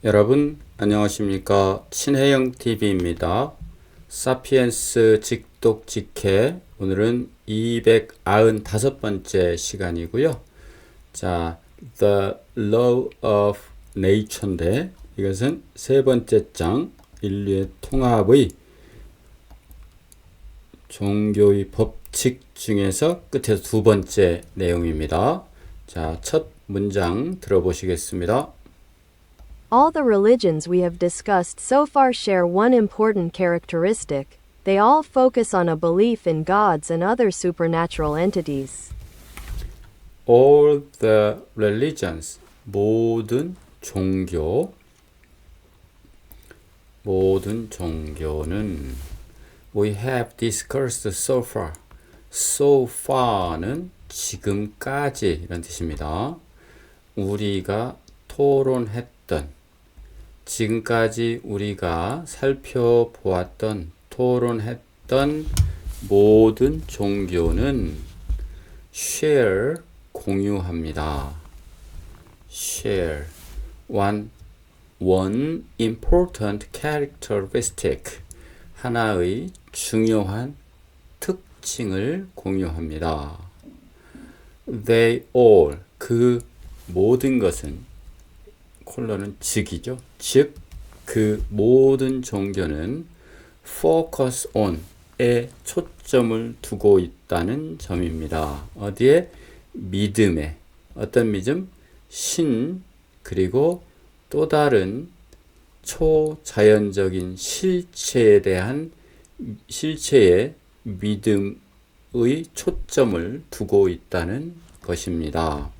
여러분 안녕하십니까? 신혜영 TV입니다. 사피엔스 직독직해 오늘은 295번째 시간이고요. 자, The Law of Nature인데 이것은 세 번째 장 인류의 통합의 종교의 법칙 중에서 끝에서 두 번째 내용입니다. 자, 첫 문장 들어보시겠습니다. All the religions we have discussed so far share one important characteristic. They all focus on a belief in gods and other supernatural entities. All the religions, 모든 종교는 we have discussed so far. So far는 지금까지 이런 뜻입니다. 우리가 토론했던 지금까지 우리가 살펴보았던 토론했던 모든 종교는 share 공유합니다. share one important characteristic 하나의 중요한 특징을 공유합니다. They all 그 모든 것은 콜론은 즉이죠. 즉, 그 모든 종교는 focus on에 초점을 두고 있다는 점입니다. 어디에? 믿음에. 어떤 믿음? 신, 그리고 또 다른 초자연적인 실체의 믿음의 초점을 두고 있다는 것입니다.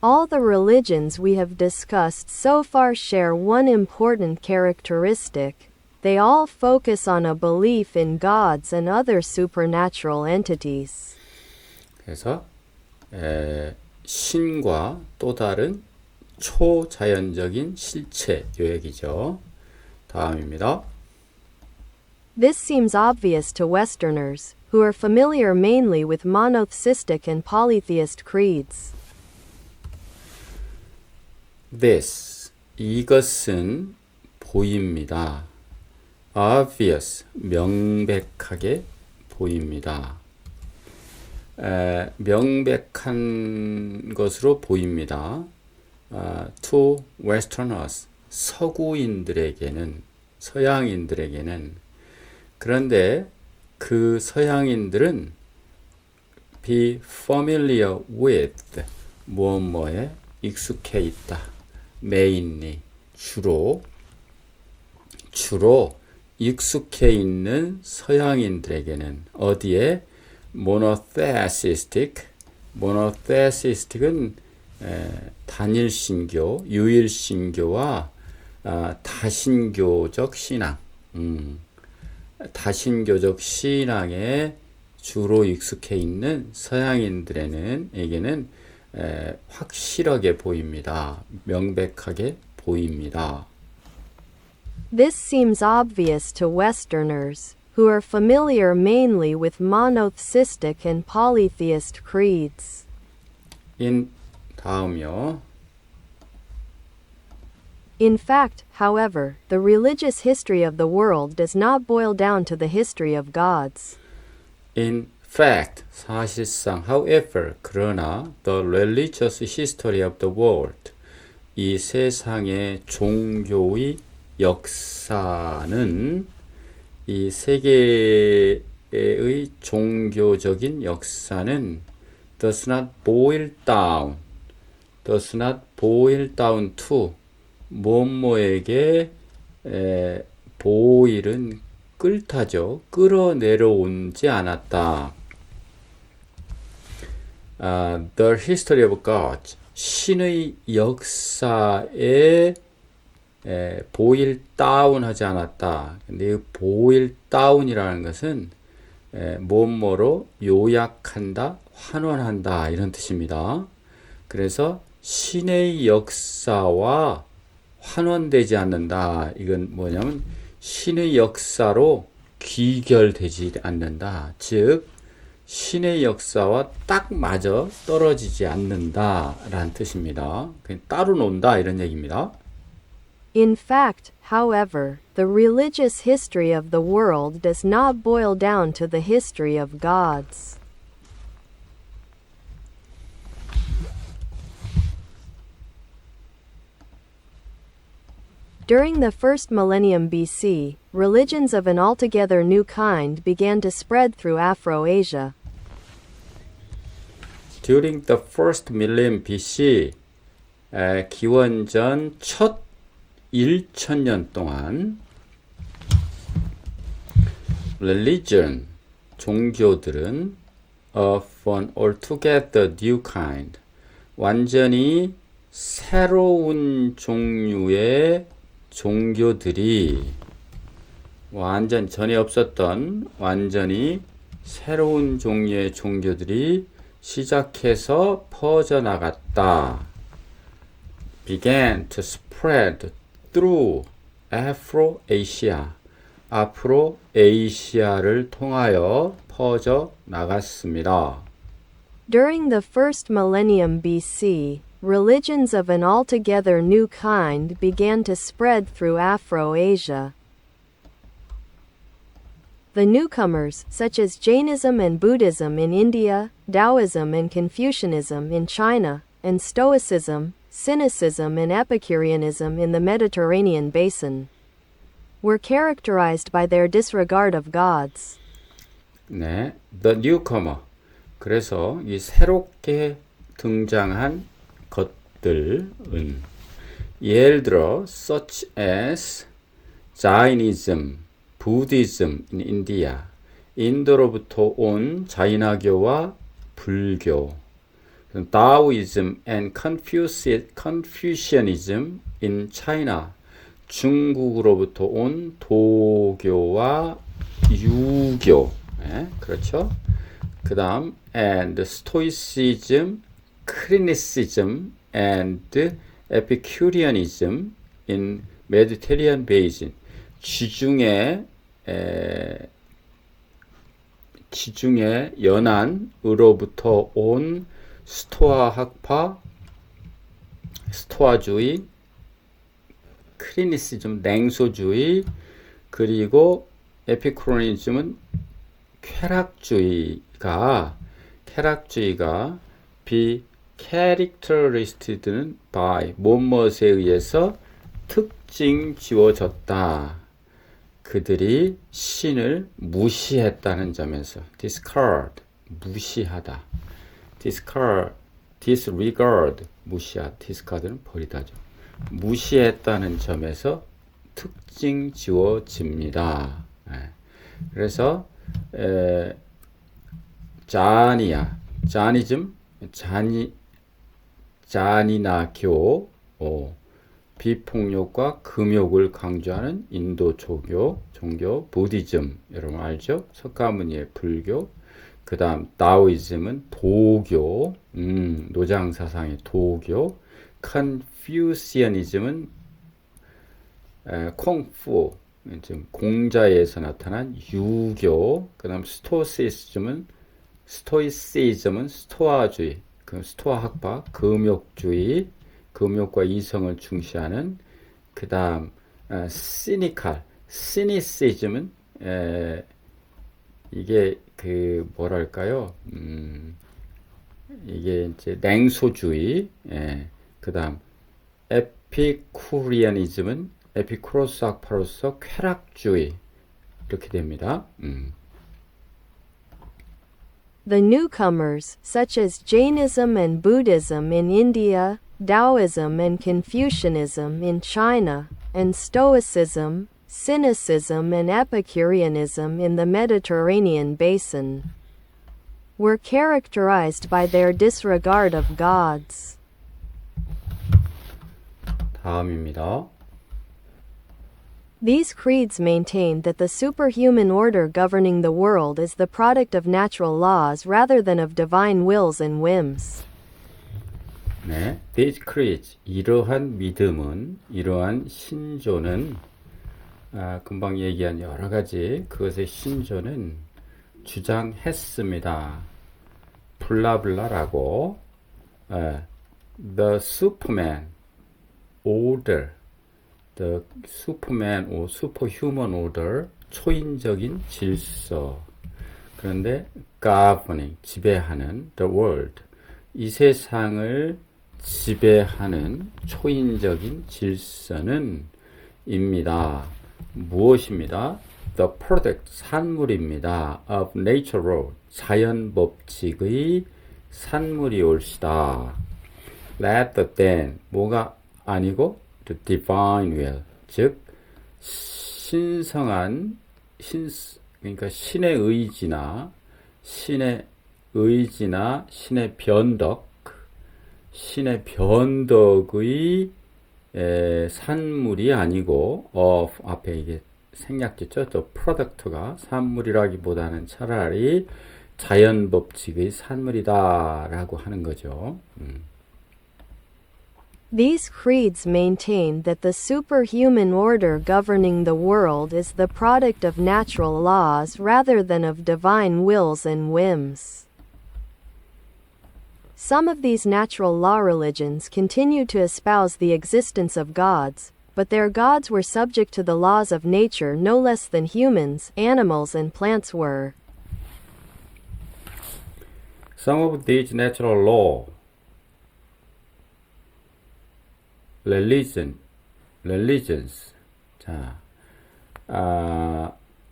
All the religions we have discussed so far share one important characteristic. They all focus on a belief in gods and other supernatural entities. 그래서 신과 또 다른 초자연적인 실체 요 얘기죠. 다음입니다. This seems obvious to Westerners, who are familiar mainly with monotheistic and polytheist creeds. This, 이것은 보입니다. Obvious, 명백하게 보입니다. 명백한 것으로 보입니다. To Westerners, 서양인들에게는 그런데 그 서양인들은 be familiar with, 뭐뭐에 익숙해 있다. mainly, 주로 익숙해 있는 서양인들에게는 어디에? monotheistic은 단일신교, 유일신교와 다신교적 신앙, 다신교적 신앙에 주로 익숙해 있는 서양인들에게는 확실하게 보입니다. 명백하게 보입니다. This seems obvious to Westerners, who are familiar mainly with monotheistic and polytheist creeds. 다음이요. In fact, however, the religious history of the world does not boil down to the history of gods. In fact, 사실상, however, 그러나 the religious history of the world, 이 세상의 종교의 역사는 이 세계의 종교적인 역사는 does not boil down to 뭐뭐에게 boil은 끓다죠. 끌어내려오지 않았다. The history of God, 신의 역사에 boil down 하지 않았다. 근데 이 boil down이라는 것은 뭐뭐로 요약한다, 환원한다 이런 뜻입니다. 그래서 신의 역사와 환원되지 않는다. 이건 뭐냐면 신의 역사로 귀결되지 않는다. 즉 신의 역사와 딱 맞아 떨어지지 않는다라는 뜻입니다. 그냥 따로 논다 이런 얘기입니다. In fact, however, the religious history of the world does not boil down to the history of gods. During the first millennium BC, religions of an altogether new kind began to spread through Afro-Asia. During the first millennium BC, 기원전 첫 1000년 동안 religion, 종교들은 of an altogether new kind, 완전히 새로운 종류의 종교들이 완전 전에 없었던 완전히 새로운 종류의 종교들이 시작해서 퍼져나갔다. began to spread through Afro-Asia. 아프로에이시아를 통하여 퍼져 나갔습니다. During the first millennium BC, religions of an altogether new kind began to spread through Afro-Asia. The newcomers, such as Jainism and Buddhism in India, Taoism and Confucianism in China, and Stoicism, Cynicism and Epicureanism in the Mediterranean basin, were characterized by their disregard of gods. 네, the newcomer. 그래서 이 새롭게 등장한 것들은 예를 들어 such as Jainism, Buddhism in India, 인도로부터 온 자인화교와 불교, Taoism and Confucianism in China, 중국으로부터 온 도교와 유교, 네, 그렇죠? 그 다음 and Stoicism, Criticism and Epicureanism in Mediterranean basin, 지중해 연안으로부터 온 스토아 학파, 스토아주의, 크리니시즘, 냉소주의, 그리고 에피쿠레니즘은 쾌락주의가 be characterized by 뭐뭇에 의해서 특징 지워졌다. 그들이 신을 무시했다는 점에서 discard, 무시하다. disregard, 무시하다. discard는 버리다죠. 무시했다는 점에서 특징 지워집니다. 그래서 잔인화교, 비폭력과 금욕을 강조하는 인도 종교, 부디즘, 여러분 알죠? 석가모니의 불교. 그 다음 다오이즘은 도교, 노장사상의 도교. 컨퓨시아니즘은 콩푸, 지금 공자에서 나타난 유교. 그 다음 스토이시즘은 스토아주의, 그 스토아 학파, 금욕주의, 금욕과 이성을 중시하는. 그 다음 시니시즘은 이게 그 뭐랄까요? 이게 이제 냉소주의. 그 다음 에피쿠리아니즘은 에피쿠로스 학파로서 쾌락주의, 이렇게 됩니다. The newcomers, such as Jainism and Buddhism in India, Taoism and Confucianism in China, and Stoicism, Cynicism and Epicureanism in the Mediterranean basin, were characterized by their disregard of gods. 다음입니다. These creeds maintain that the superhuman order governing the world is the product of natural laws rather than of divine wills and whims. 네, these creeds, 이러한 믿음은, 이러한 신조는, 금방 얘기한 여러 가지 그것의 신조는 주장했습니다. 블라블라라고, the Superman order, the superman or superhuman order, 초인적인 질서. 그런데 governing, 지배하는 the world, 이 세상을 지배하는 초인적인 질서는 입니다. 무엇입니다? The product, 산물입니다. of natural, 자연 법칙의 산물이 올시다. rather than, 뭐가 아니고 the divine will, 즉 신성한 그러니까 신의 의지나 신의 변덕의 산물이 아니고 앞에 이게 생략됐죠. 또 프로덕트가 산물이라기보다는 차라리 자연 법칙의 산물이다라고 하는 거죠. These creeds maintain that the superhuman order governing the world is the product of natural laws rather than of divine wills and whims. Some of these natural law religions continue to espouse the existence of gods, but their gods were subject to the laws of nature no less than humans, animals, and plants were. Some of these natural religions. 자,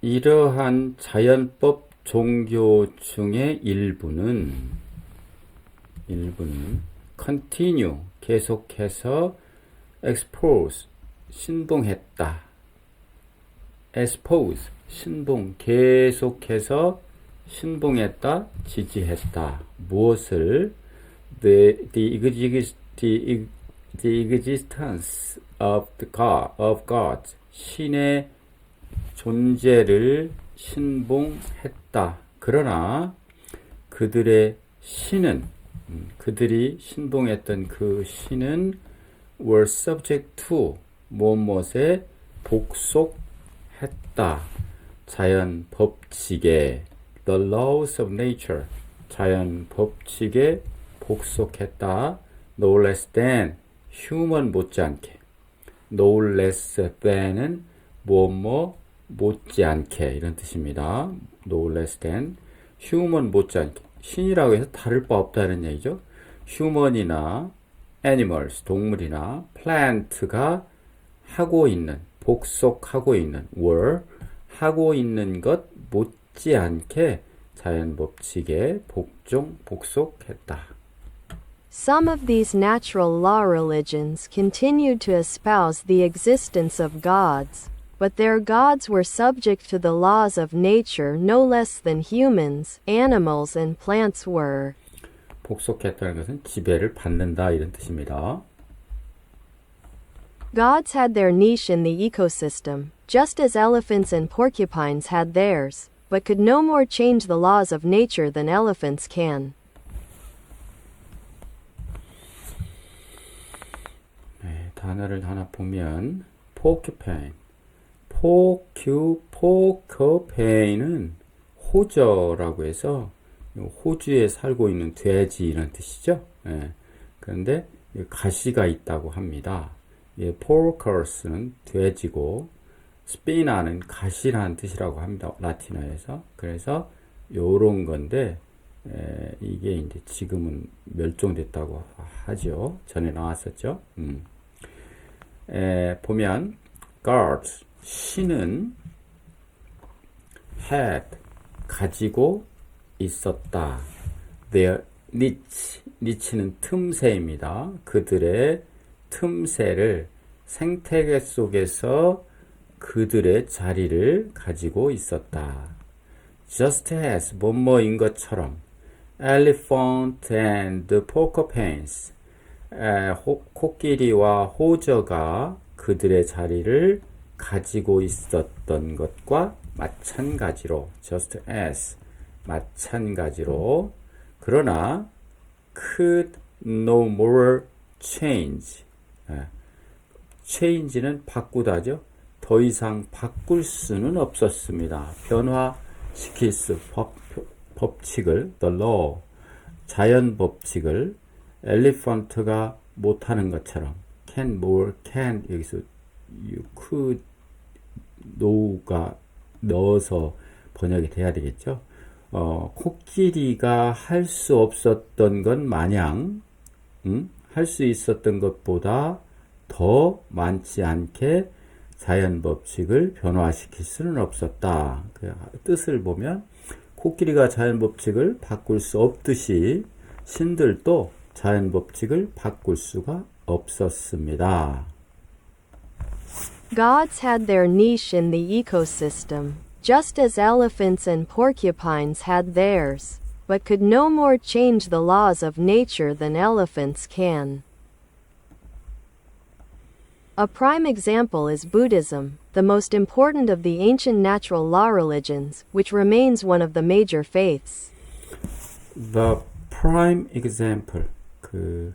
이러한 자연법 종교 중에 일부는 continue, 계속해서 expose, 신봉했다. expose, 신봉, 계속해서 신봉했다, 지지했다. 무엇을? The existence of God, 신의 존재를 신봉했다. 그러나 그들이 신봉했던 그 신은 were subject to, 무엇에 복속했다. 자연 법칙에, the laws of nature, 자연 법칙에 복속했다. no less than, human 못지않게. no less than은 못지않게 이런 뜻입니다. no less than, human 못지않게. 신이라고 해서 다를 바 없다는 얘기죠. human이나 animals, 동물이나 plant가 하고 있는, 복속하고 있는, were, 하고 있는 것 못지않게 자연 법칙에 복속했다. Some of these natural law religions continued to espouse the existence of gods, but their gods were subject to the laws of nature no less than humans, animals, and plants were. 복속했다는 것은 지배를 받는다 이런 뜻입니다. Gods had their niche in the ecosystem, just as elephants and porcupines had theirs, but could no more change the laws of nature than elephants can. 네, 단어를 하나 보면 porcupine, porcupine은 호저라고 해서 호주에 살고 있는 돼지 이런 뜻이죠. 예, 그런데 가시가 있다고 합니다. porcus는 돼지고 spina는 가시라는 뜻이라고 합니다. 라틴어에서. 그래서 요런 건데 이게 이제 지금은 멸종됐다고 하죠. 전에 나왔었죠. 보면 gods, 신은 had, 가지고 있었다. their niche는 틈새입니다. 그들의 틈새를, 생태계 속에서 그들의 자리를 가지고 있었다. just as, 뭐뭐인 것처럼, elephant and porcupines, 코끼리와 호저가 그들의 자리를 가지고 있었던 것과 마찬가지로, just as, 마찬가지로, 그러나 could no more change, change는 바꾸다죠. 더 이상 바꿀 수는 없었습니다. 변화시킬 수, 법칙을, the law, 자연 법칙을 엘리펀트가 못하는 것처럼, can more, can, 여기서 you could know가 넣어서 번역이 돼야 되겠죠. 코끼리가 할 수 없었던 것 마냥 할 수 있었던 것보다 더 많지 않게 자연 법칙을 변화시킬 수는 없었다. 그 뜻을 보면 코끼리가 자연 법칙을 바꿀 수 없듯이 신들도 자연 법칙을 바꿀 수가 없었습니다. Gods had their niche in the ecosystem, just as elephants and porcupines had theirs, but could no more change the laws of nature than elephants can. A prime example is Buddhism, the most important of the ancient natural law religions, which remains one of the major faiths. The prime example, 그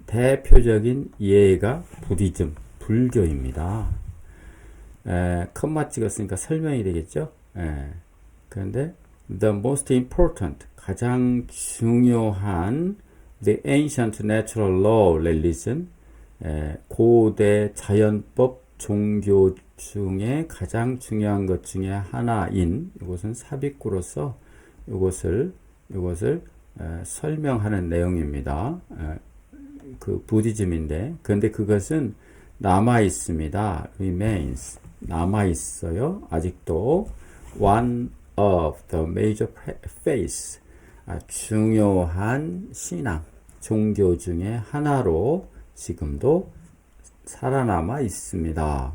대표적인 예가 부디즘, 불교입니다. 컴마 찍었으니까 설명이 되겠죠? 그런데 the most important, 가장 중요한 the ancient natural law religion, 고대 자연법 종교 중에 가장 중요한 것 중에 하나인, 이것은 삽입구로서 이것을 설명하는 내용입니다. 그 부디즘인데, 그런데 그것은 남아 있습니다. remains, 남아 있어요. 아직도 one of the major faiths, 중요한 신앙, 종교 중에 하나로 지금도 살아남아 있습니다.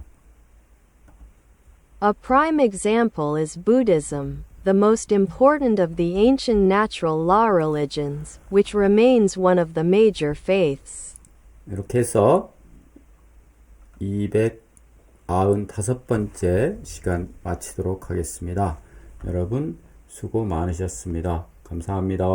A prime example is Buddhism, the most important of the ancient natural law religions, which remains one of the major faiths. 이렇게 해서 295번째 시간 마치도록 하겠습니다. 여러분 수고 많으셨습니다. 감사합니다.